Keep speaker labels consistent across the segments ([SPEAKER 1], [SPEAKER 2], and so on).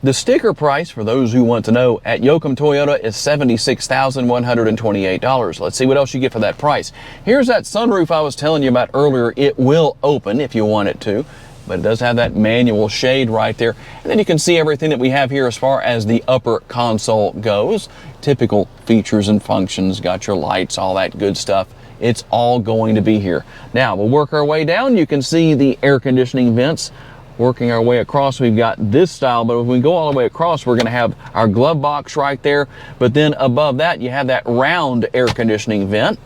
[SPEAKER 1] The sticker price, for those who want to know, at Yoakum Toyota is $76,128. Let's see what else you get for that price. Here's that sunroof I was telling you about earlier. It will open if you want it to, but it does have that manual shade right there. And then you can see everything that we have here as far as the upper console goes. Typical features and functions, got your lights, all that good stuff. It's all going to be here. Now, we'll work our way down. You can see the air conditioning vents. Working our way across, we've got this style, but if we go all the way across, we're going to have our glove box right there. But then above that, you have that round air conditioning vent.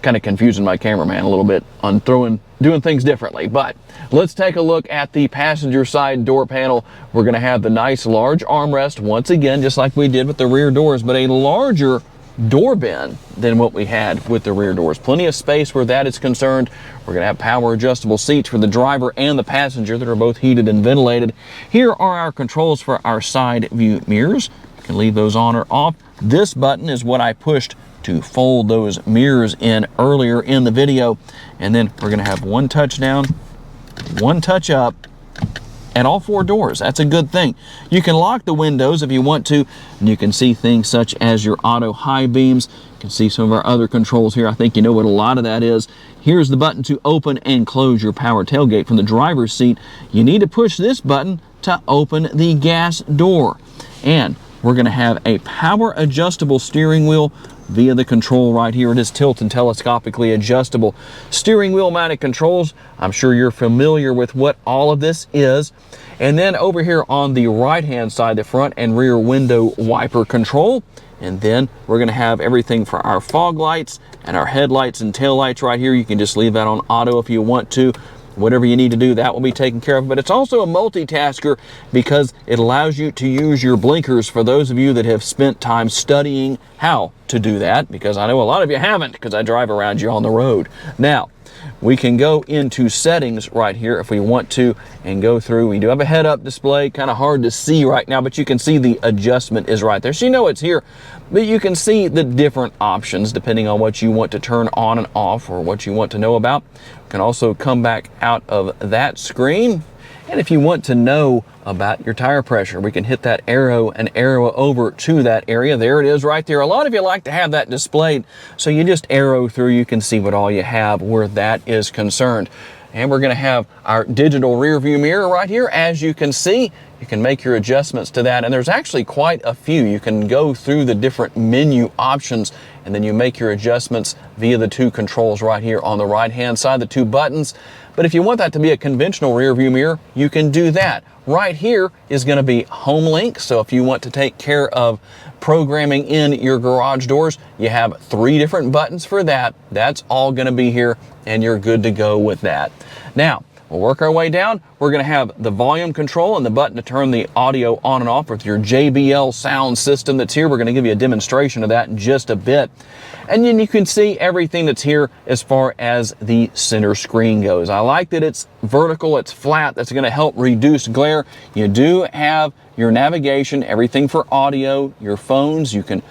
[SPEAKER 1] Kind of confusing my cameraman a little bit on doing things differently. But let's take a look at the passenger side door panel. We're going to have the nice large armrest once again, just like we did with the rear doors, but a larger door bin than what we had with the rear doors. Plenty of space where that is concerned. We're going to have power adjustable seats for the driver and the passenger that are both heated and ventilated. Here are our controls for our side view mirrors. You can leave those on or off. This button is what I pushed to fold those mirrors in earlier in the video. And then we're going to have one touch down, one touch up, and all four doors. That's a good thing. You can lock the windows if you want to, and you can see things such as your auto high beams. You can see some of our other controls here. I think you know what a lot of that is. Here's the button to open and close your power tailgate from the driver's seat. You need to push this button to open the gas door. And we're going to have a power adjustable steering wheel via the control right here. It is tilt and telescopically adjustable steering wheel mounted controls. I'm sure you're familiar with what all of this is. And then over here on the right hand side, the front and rear window wiper control. And then we're going to have everything for our fog lights and our headlights and tail lights right here. You can just leave that on auto if you want to. Whatever you need to do, that will be taken care of. But it's also a multitasker because it allows you to use your blinkers for those of you that have spent time studying how to do that, because I know a lot of you haven't, because I drive around you on the road. Now, we can go into settings right here if we want to and go through. We do have a head-up display, kind of hard to see right now, but you can see the adjustment is right there. So you know it's here, but you can see the different options depending on what you want to turn on and off or what you want to know about. You can also come back out of that screen. And if you want to know about your tire pressure, we can hit that arrow and arrow over to that area. There it is right there. A lot of you like to have that displayed, so you just arrow through. You can see what all you have where that is concerned. And we're going to have our digital rear view mirror right here. As you can see, you can make your adjustments to that. And there's actually quite a few. You can go through the different menu options, and then you make your adjustments via the two controls right here on the right-hand side, the two buttons. But if you want that to be a conventional rear view mirror, you can do that. Right here is going to be Home Link. So if you want to take care of programming in your garage doors, you have 3 different buttons for that. That's all going to be here, and you're good to go with that. Now, we'll work our way down. We're going to have the volume control and the button to turn the audio on and off with your JBL sound system that's here. We're going to give you a demonstration of that in just a bit. And then you can see everything that's here as far as the center screen goes. I like that it's vertical, it's flat. That's going to help reduce glare. You do have your navigation, everything for audio, your phones. You can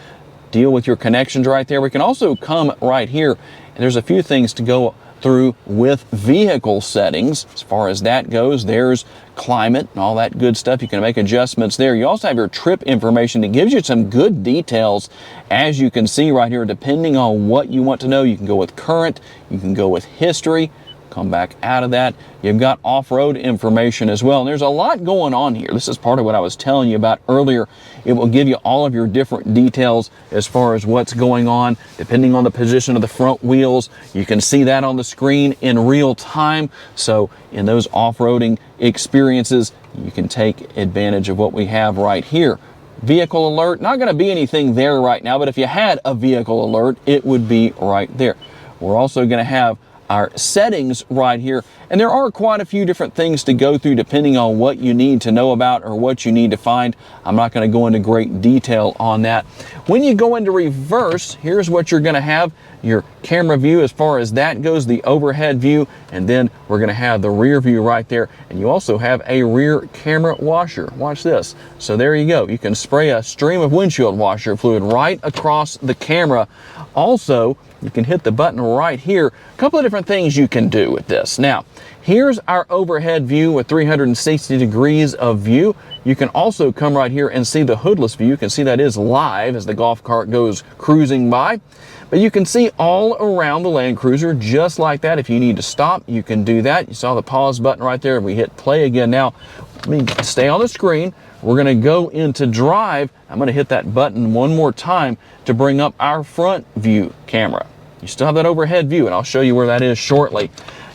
[SPEAKER 1] deal with your connections right there. We can also come right here, and there's a few things to go through with vehicle settings. As far as that goes, there's climate and all that good stuff. You can make adjustments there. You also have your trip information that gives you some good details, as you can see right here. Depending on what you want to know, you can go with current, you can go with history, come back out of that. You've got off-road information as well. And there's a lot going on here. This is part of what I was telling you about earlier. It will give you all of your different details as far as what's going on, depending on the position of the front wheels. You can see that on the screen in real time. So in those off-roading experiences, you can take advantage of what we have right here. Vehicle alert, not going to be anything there right now, but if you had a vehicle alert, it would be right there. We're also going to have our settings right here, and there are quite a few different things to go through depending on what you need to know about or what you need to find. I'm not going to go into great detail on that. When you go into reverse, here's what you're going to have: your camera view as far as that goes, the overhead view, and then we're going to have the rear view right there. And you also have a rear camera washer. Watch this. So there you go. You can spray a stream of windshield washer fluid right across the camera. Also, you can hit the button right here. A couple of different things you can do with this. Now, Here's our overhead view with 360 degrees of view. You can also come right here and see the hoodless view. You can see that is live as the golf cart goes cruising by. But you can see all around the Land Cruiser just like that. If you need to stop, you can do that. You saw the pause button right there. We hit play again. Now, let me stay on the screen. We're going to go into drive. I'm going to hit that button one more time to bring up our front view camera. You still have that overhead view, and I'll show you where that is shortly.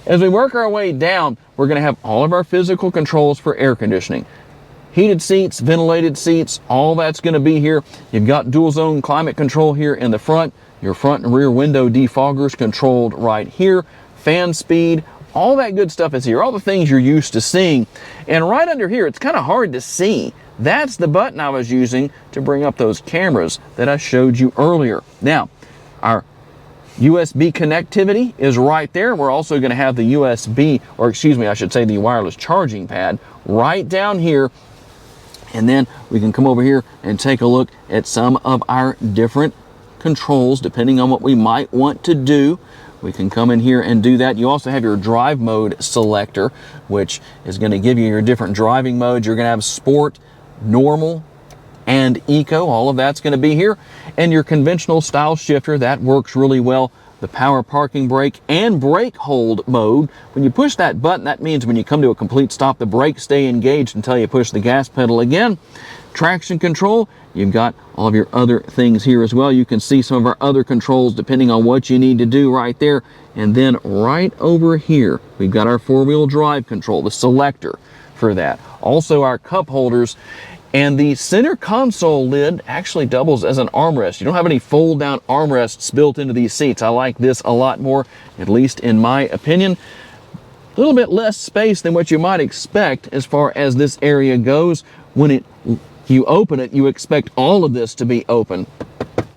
[SPEAKER 1] As we work our way down, we're going to have all of our physical controls for air conditioning. Heated seats, ventilated seats, all that's going to be here. You've got dual zone climate control here in the front. Your front and rear window defoggers controlled right here. Fan speed, all that good stuff is here. All the things you're used to seeing. And right under here, it's kind of hard to see. That's the button I was using to bring up those cameras that I showed you earlier. Now, our USB connectivity is right there. We're also going to have the USB, or excuse me, I should say the wireless charging pad right down here. And then we can come over here and take a look at some of our different controls depending on what we might want to do. We can come in here and do that. You also have your drive mode selector, which is going to give you your different driving modes. You're going to have sport, normal, and eco. All of that's going to be here. And your conventional style shifter, that works really well. The power parking brake and brake hold mode. When you push that button, that means when you come to a complete stop, the brakes stay engaged until you push the gas pedal again. Traction control, you've got all of your other things here as well. You can see some of our other controls depending on what you need to do right there. And then right over here, we've got our four-wheel drive control, the selector for that. Also our cup holders. And the center console lid actually doubles as an armrest. You don't have any fold-down armrests built into these seats. I like this a lot more, at least in my opinion. A little bit less space than what you might expect as far as this area goes. When you open it, you expect all of this to be open.